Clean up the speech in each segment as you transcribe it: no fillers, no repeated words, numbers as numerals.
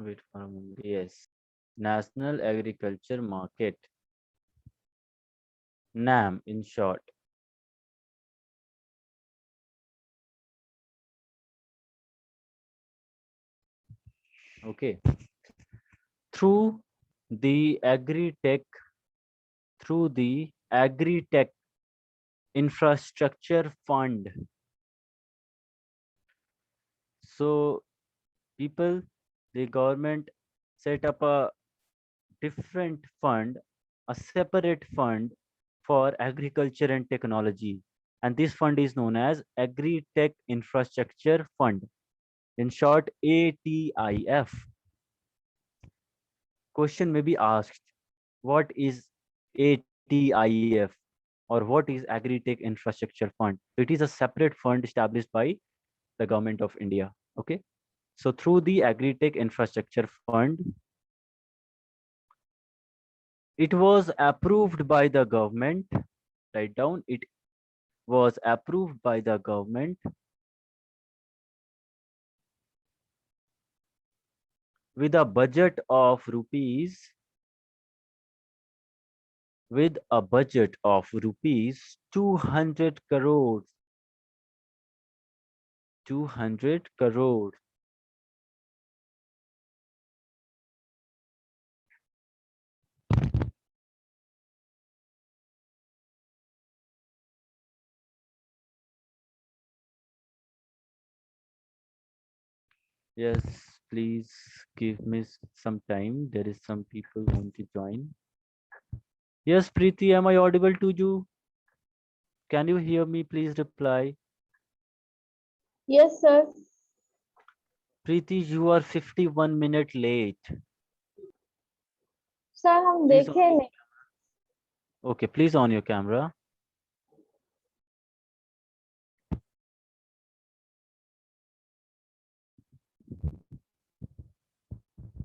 Wait for a moment. Yes. National Agriculture Market. NAM in short. Okay. Through the agri-tech, through the agri-tech infrastructure fund. So people, the government set up a different fund, a separate fund for agriculture and technology. And this fund is known as Agri-Tech Infrastructure Fund, in short ATIF. Question may be asked, what is ATIF or what is Agri-Tech Infrastructure Fund? It is a separate fund established by the government of India. Okay. So through the Agri-Tech Infrastructure Fund, it was approved by the government. Write down, it was approved by the government with a budget of rupees with a budget of rupees 200 crores. 200 crores. Yes, please give me some time. There is some people want to join. Yes, Preeti, am I audible to you? Can you hear me? Please reply. Yes, sir. Preeti, you are 51 minutes late. Sir हम Please on देखे your नहीं. okay, please on your camera.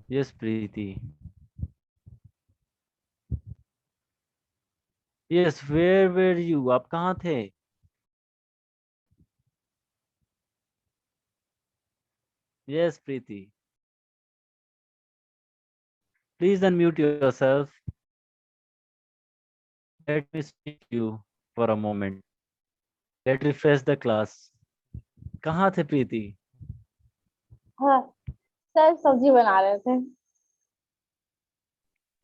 Yes, Preeti. Yes, where were you? आप कहाँ थे? Yes, Preeti. Please unmute yourself. Let me speak to you for a moment. Let refresh the class. कहाँ थे प्रीति? हाँ sir सब्जी बना रहे थे.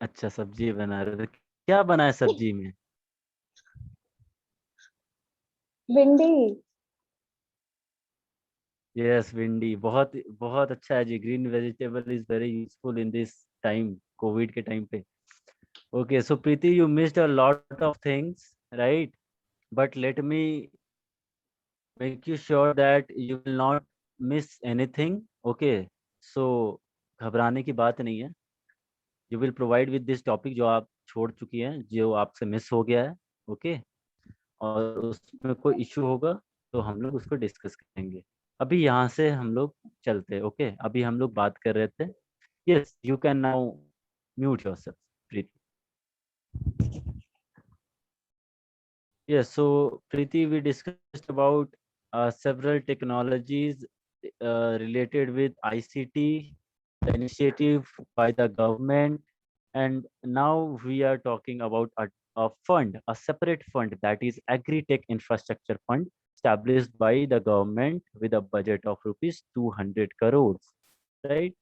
अच्छा, सब्जी बना रहे थे। क्या बना है सब्जी में? भिंडी. यस, भिंडी बहुत बहुत अच्छा है जी। Green vegetable is very useful in this time, Covid के टाइम पे। Okay, so Preeti, you missed a lot of things, right? But let me make you sure that you will not miss anything. Okay, so घबराने की बात नहीं है। You will provide with this topic जो आप छोड़ चुकी हैं, जो आपसे मिस हो गया है। ओके, और उसमें कोई इश्यू होगा तो हम लोग उसको डिस्कस करेंगे। अभी यहाँ से हम लोग चलते हैं। ओके, अभी हम लोग बात कर रहे थे। Yes, you can now mute yourself, Preeti. Yes, so Preeti, we discussed about several technologies related with ICT, the initiative by the government, and now we are talking about a fund, a separate fund, that is Agri-Tech Infrastructure Fund, established by the government with a budget of rupees 200 crores, right?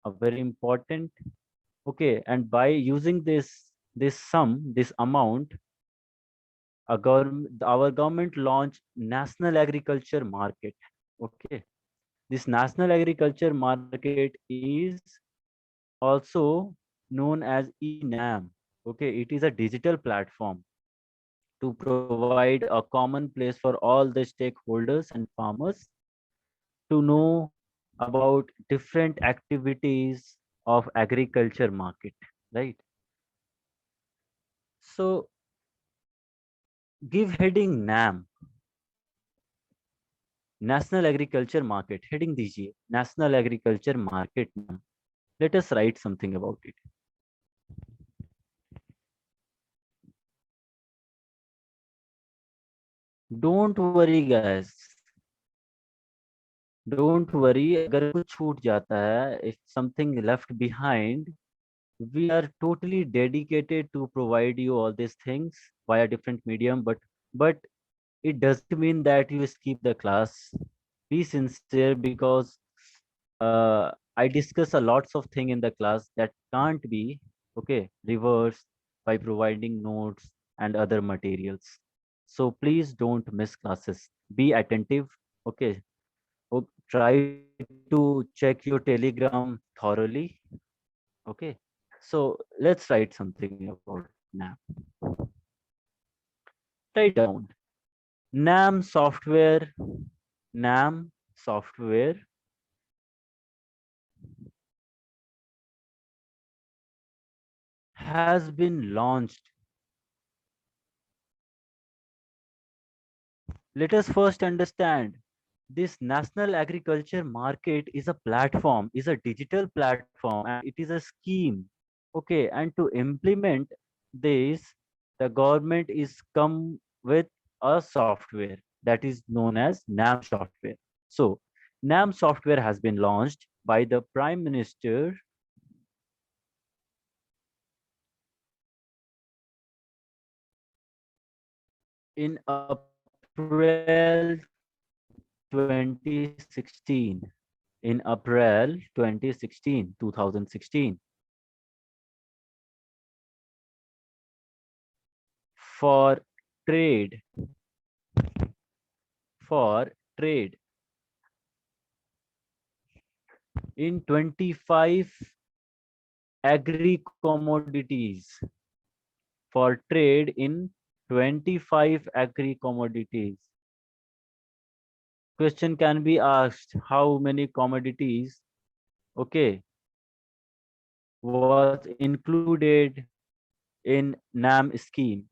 A very important. Okay, and by using this sum, this amount, our government launched national agriculture market. Okay, this national agriculture market is also known as enam. Okay, it is a digital platform to provide a common place for all the stakeholders and farmers to know about different activities of agriculture market, right? So give heading NAM, national agriculture market, heading दीजिए national agriculture market नाम। Let us right something about it. Don't worry guys, Don't worry, अगर कुछ छूट जाता है, if something left behind, we are totally dedicated to provide you all these things via different medium, but it doesn't mean that you skip the class. Be sincere, because I discuss a lots of thing in the class that can't be, okay, reversed by providing notes and other materials. So please don't miss classes. Be attentive, okay. Try to check your telegram thoroughly, okay. So let's write something about NAM. Write down NAM software. NAM software has been launched. Let us first understand this national agriculture market is a platform, is a digital platform, and it is a scheme. Okay, and to implement this, the government is come with a software that is known as NAM software. So, NAM software has been launched by the Prime Minister in April 2016. In April 2016 for trade, for trade in 25 agri commodities, for trade in 25 agri commodities. Question can be asked, how many commodities, okay, was included in NAM scheme?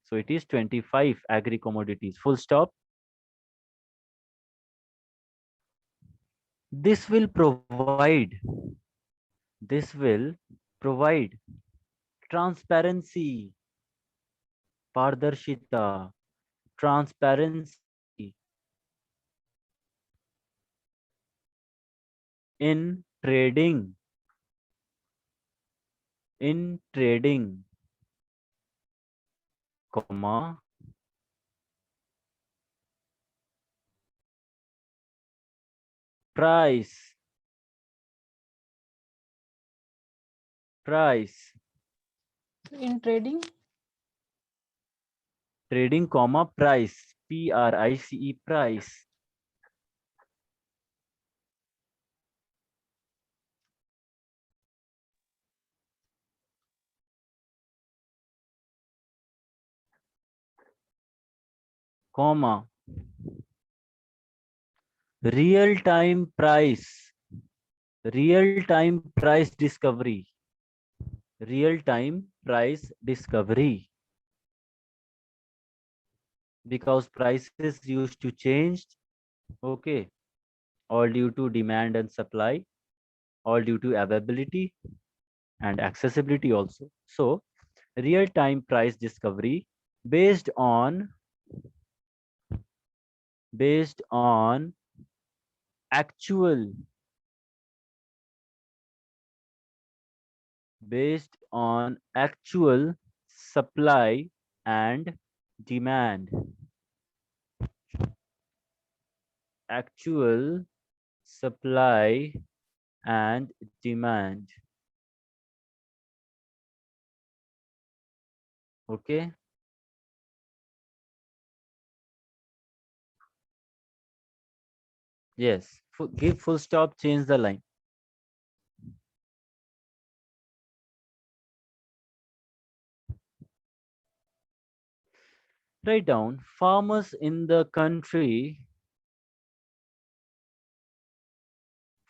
So it is 25 agri commodities, full stop. This will provide, this will provide transparency, pardarshita, transparency in trading, in trading, comma, price, price, In trading, trading, comma, price, price, price, comma, real time price, real time price discovery, real time price discovery, because prices used to change, okay, all due to demand and supply, all due to availability and accessibility also. So real time price discovery based on, based on actual, based on actual supply and demand, actual supply and demand, okay. Yes, give full stop, change the line. Write down farmers in the country,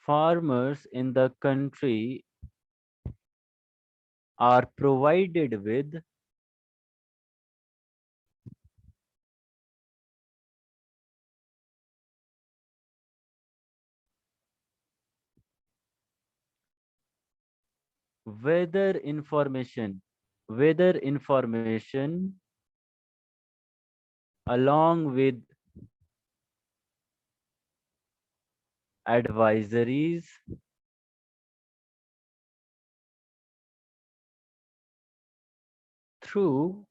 farmers in the country are provided with weather information, weather information along with advisories through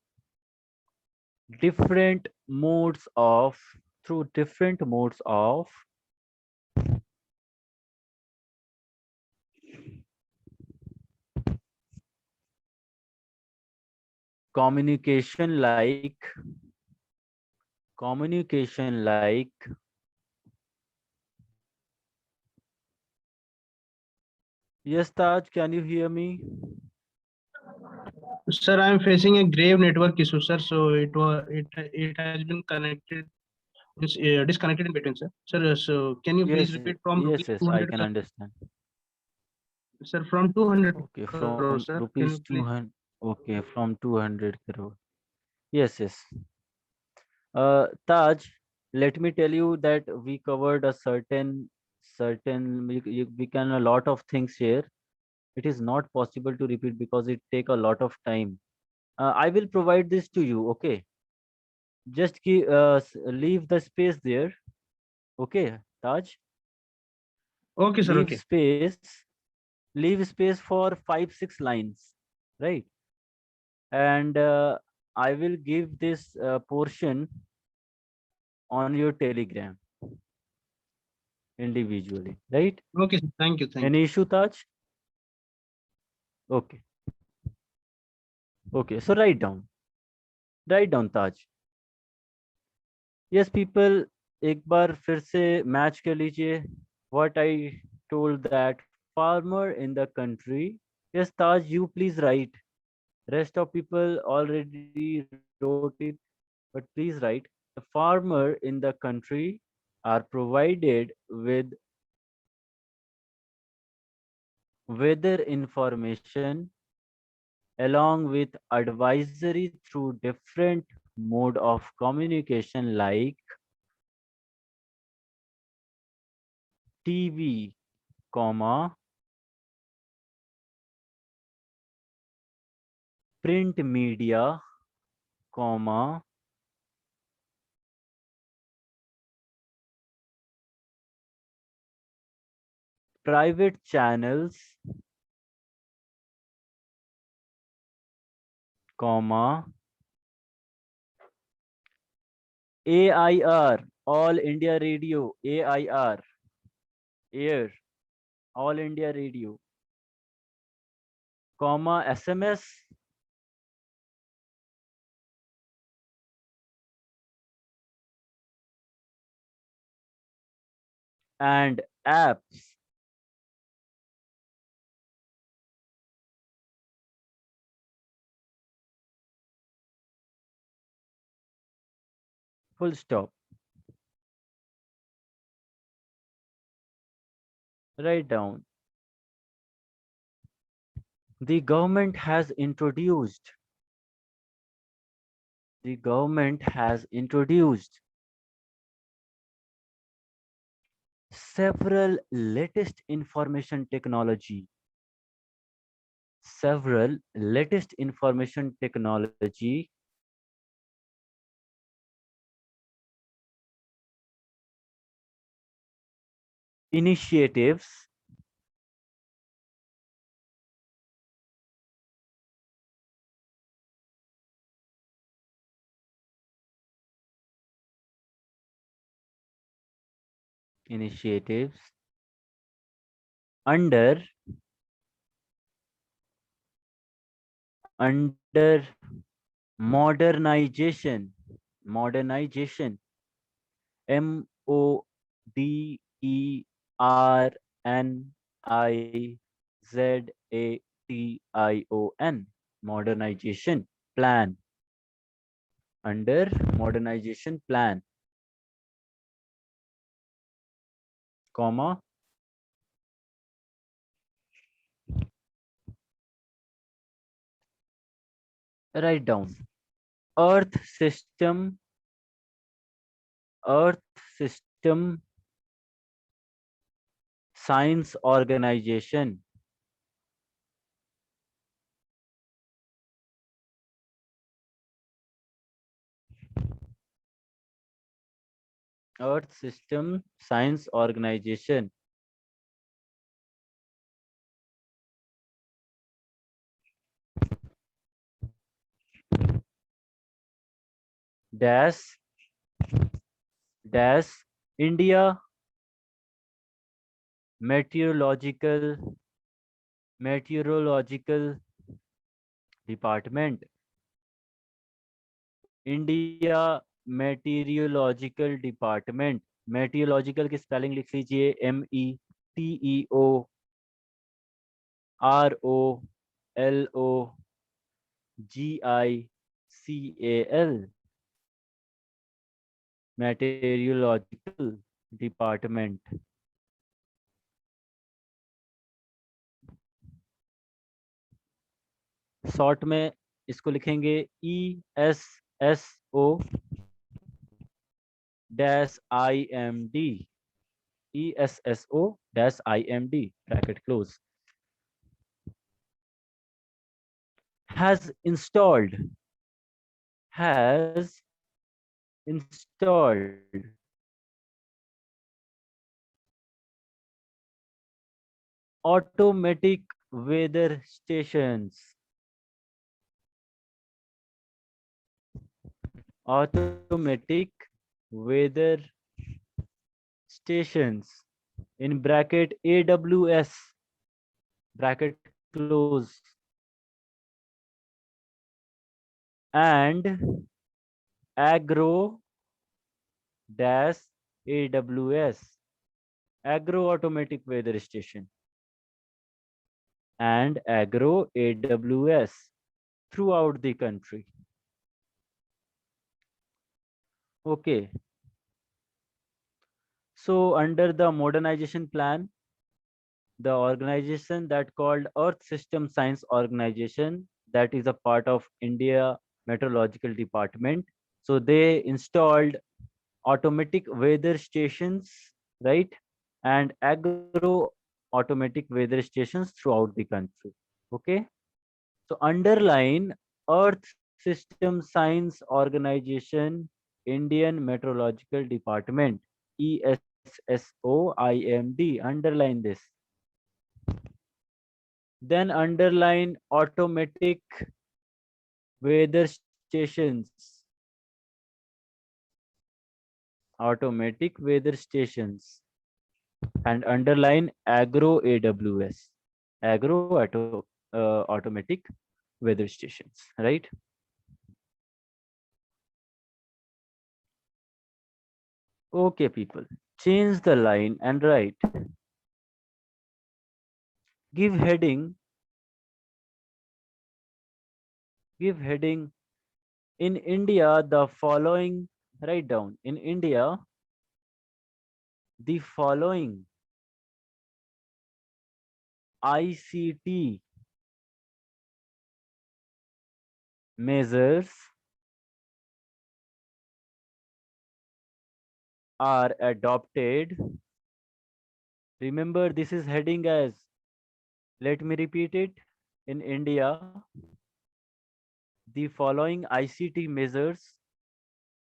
different modes of different modes of communication like yes Taj, can you hear me? Sir, I am facing a grave network issue, sir. So it has been connected, disconnected in between, sir. Sir, so can you please Yes, repeat from rupees I 200 can crore? understand. Sir, from 200 Okay, crore, from sir. Can rupees you please? 200. Okay, from 200 crore. Yes. Taj, let me tell you that we covered a certain we can a lot of things here. It is not possible to repeat because it take a lot of time. I will provide this to you. Okay, just leave the space there. Okay, Taj, Okay, sir. leave Okay. space, leave space for 5 6 lines, right? And I will give this portion on your Telegram individually, right? Okay, sir. Thank you. Thank you. Any issue, Taj? Okay. Okay. So write down Taj. Yes, people, एक बार फिर से match कर लीजिए. What I told that farmer in the country. Yes, Taj, you please write. Rest of people already wrote it, but please write. The farmer in the country are provided with weather information along with advisory through different mode of communication like TV, comma, print media, comma, private channels, comma, AIR, All India Radio, AIR, Air, All India Radio, comma, SMS, and apps. Full stop. Write down. The government has introduced several latest information technology initiatives under modernization MODERNIZation modernization plan under modernization plan comma write down earth system earth system science organization earth system science organization dash India meteorological department. India meteorological department. Meteorological की spelling लिख लीजिए METEOROLOGICAL. मेटीरियोलॉजिकल department. Short में इसको लिखेंगे ESSO -IMD. ESSO -IMD bracket close. Has installed automatic weather stations. Automatic weather stations in bracket AWS bracket close and agro dash AWS, agro automatic weather station and agro AWS throughout the country. Okay. So under the modernization plan, the organization that called Earth System Science Organization, that is a part of India Meteorological Department. So they installed automatic weather stations, right? And agro automatic weather stations throughout the country. Okay. So underline Earth System Science Organization, Indian Meteorological Department, ESSOIMD. Underline this. Then underline automatic weather stations. Automatic weather stations. And underline agro AWS. Automatic weather stations, right? Okay, people. Change the line and write. Give heading. In India, the following, write down. In India, the following ICT measures are adopted. Remember, this is heading as, let me repeat it. In India, the following ICT measures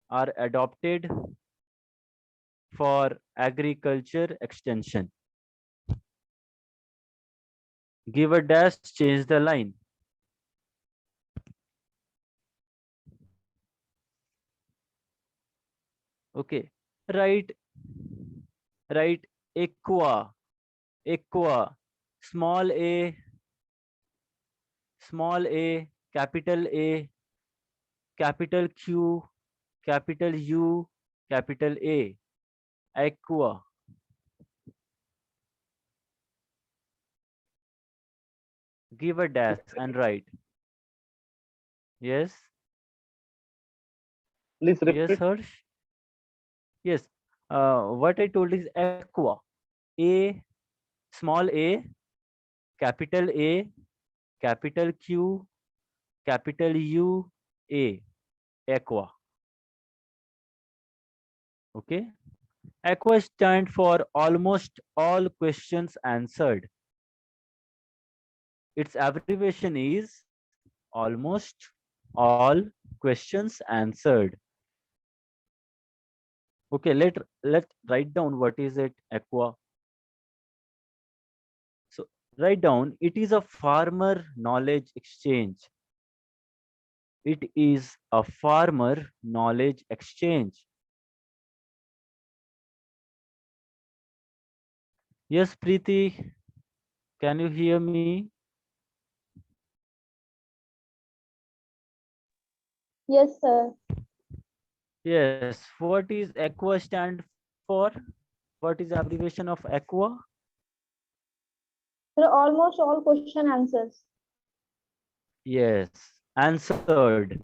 are adopted for agriculture extension. Give a dash, change the line. Okay, write aqua, small a, capital A, capital Q, capital U, capital A, aqua. Give a dash and write. Yes. Please Yes, repeat. Harsh. Yes. What I told is aqua. A, small a, capital A, capital Q, capital U, A, aqua. Okay. Aqua stand for almost all questions answered. Its abbreviation is almost all questions answered. Okay, let write down what is it, aqua. So write down, it is a farmer knowledge exchange. It is a farmer knowledge exchange. Yes, Preeti, can you hear me? Yes, sir. Yes. What is aqua stand for? What is abbreviation of aqua? Sir, almost all question answers. Yes. Answered.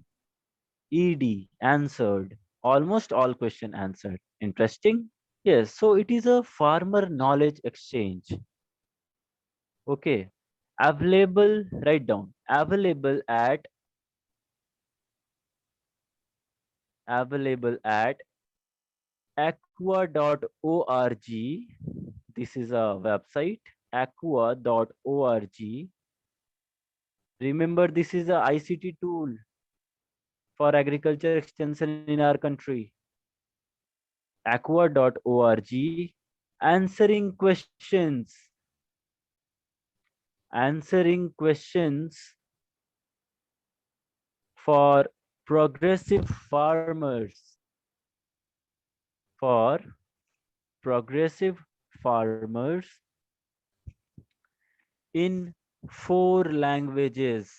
ED. Answered. Almost all question answered. Interesting. Yes. So it is a farmer knowledge exchange. Okay. Available. Write down. Available at aqua.org. This is a website, aqua.org. Remember, this is a ICT tool for agriculture extension in our country. Aqua.org. Answering questions. Answering questions for progressive farmers. For progressive farmers in 4 languages.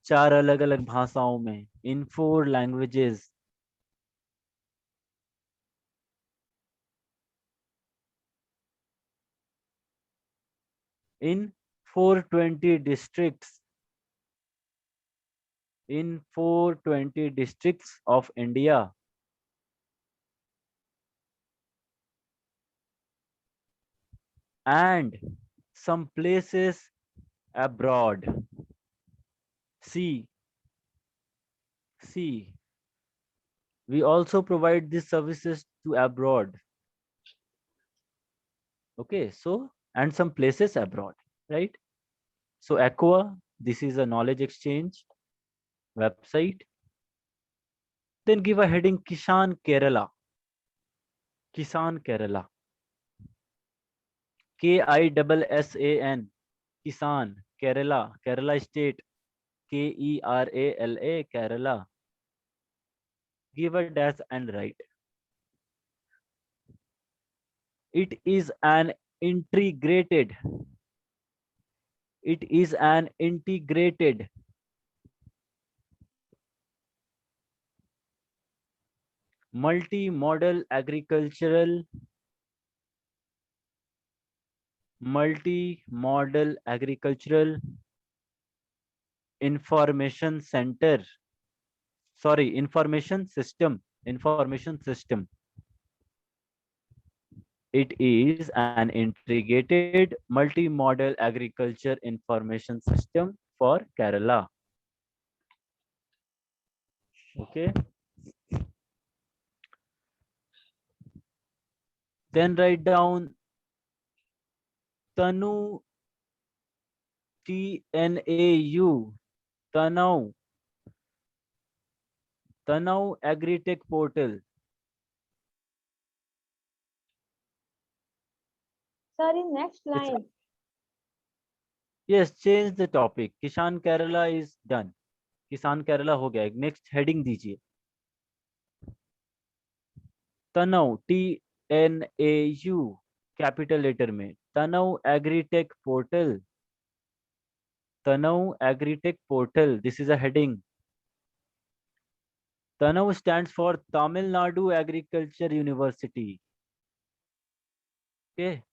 4 अलग-अलग भाषाओं में. In 4 languages. In 420 districts. In 420 districts of India. And some places abroad. See, we also provide these services to abroad. Okay, so, and some places abroad, right? So Aqua, this is a knowledge exchange website. Then give a heading Kisan Kerala. Kisan Kerala. KISSAN. Kisan Kerala. Kerala state. KERALA. Kerala. Give a dash and write. It is an integrated. It is an integrated multi-modal agricultural information center. Sorry, information system. It is an integrated multi-modal agriculture information system for Kerala. Okay. Then write down Tanu, TNAU, Tanau Agritech portal. Sir, in next It's, line. yes, change the topic. Kisan Kerala is done. किसान केरला हो गया. Next heading दीजिए. तनव TNAU capital letter में. Tanav agritech portal. Tanav Agritech Portal. This is a heading. Tanav stands for Tamil Nadu Agriculture University. Okay.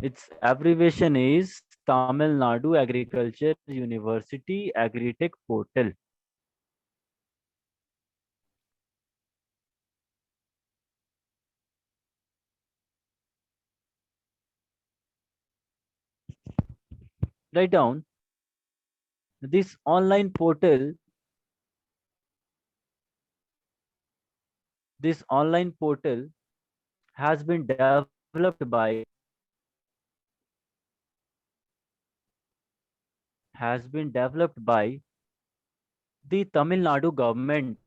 Its abbreviation is Tamil Nadu Agriculture University Agritech Portal. Write down this online portal. This online portal has been developed by the Tamil Nadu government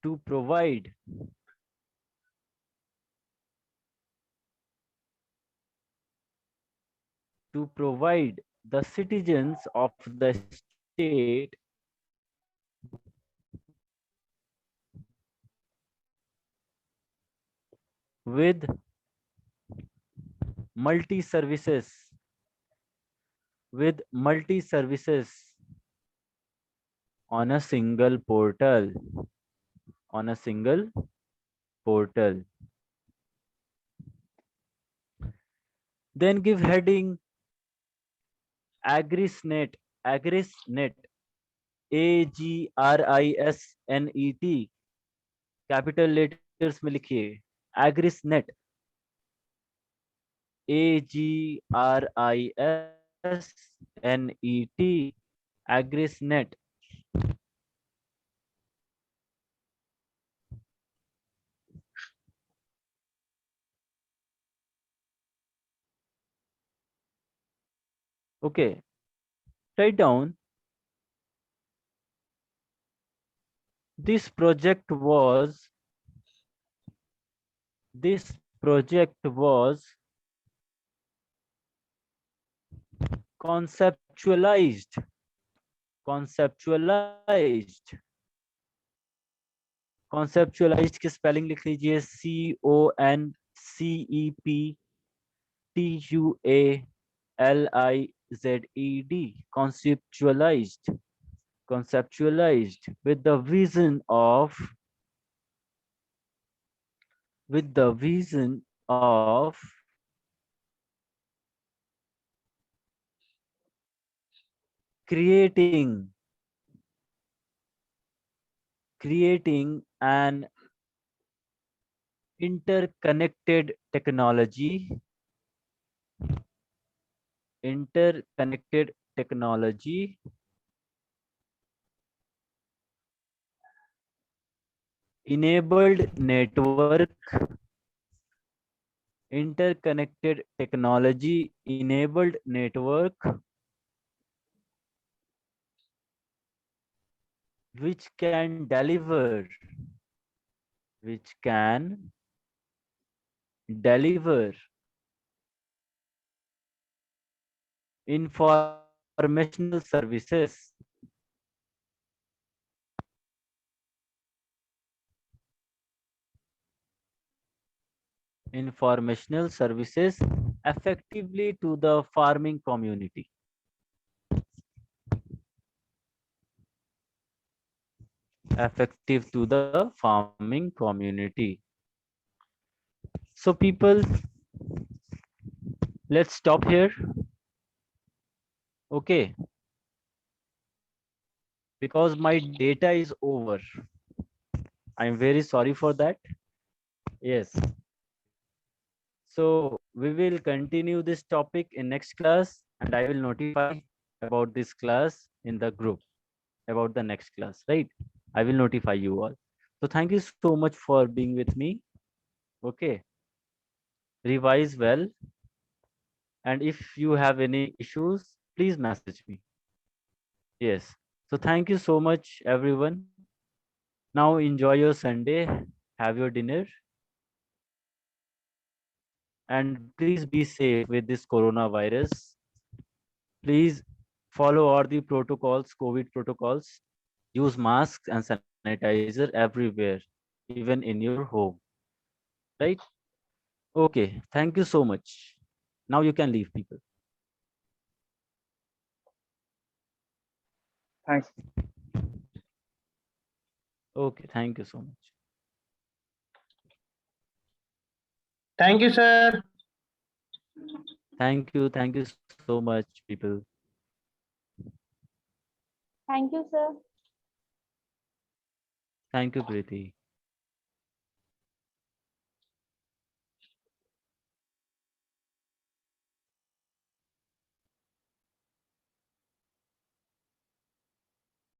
to provide to provide the citizens of the state with multi-services on a single portal. On a single portal. Then give heading AgrisNet, AgrisNet, AGRISNET, capital letters में लिखिए AgrisNet, AGRISNET, AgrisNet. Okay, write down. This project was conceptualized की spelling लिख लीजिए CONCEPTUALIZED, conceptualized with the vision of creating an interconnected technology enabled network which can deliver informational services effectively to the farming community. So people, let's stop here. Okay, because my data is over. I'm very sorry for that. Yes. So we will continue this topic in next class, and I will notify about this class in the group about the next class, right? I will notify you all. So thank you so much for being with me. Okay. Revise well. And if you have any issues, please message me. Yes. So thank you so much, everyone. Now enjoy your Sunday. Have your dinner. And please be safe with this coronavirus. Please follow all the protocols, COVID protocols. Use masks and sanitizer everywhere, even in your home. Right? Okay. Thank you so much. Now you can leave, people. Thanks. Okay. Thank you so much. Thank you, sir. Thank you. Thank you so much, people. Thank you, sir. Thank you, Preeti.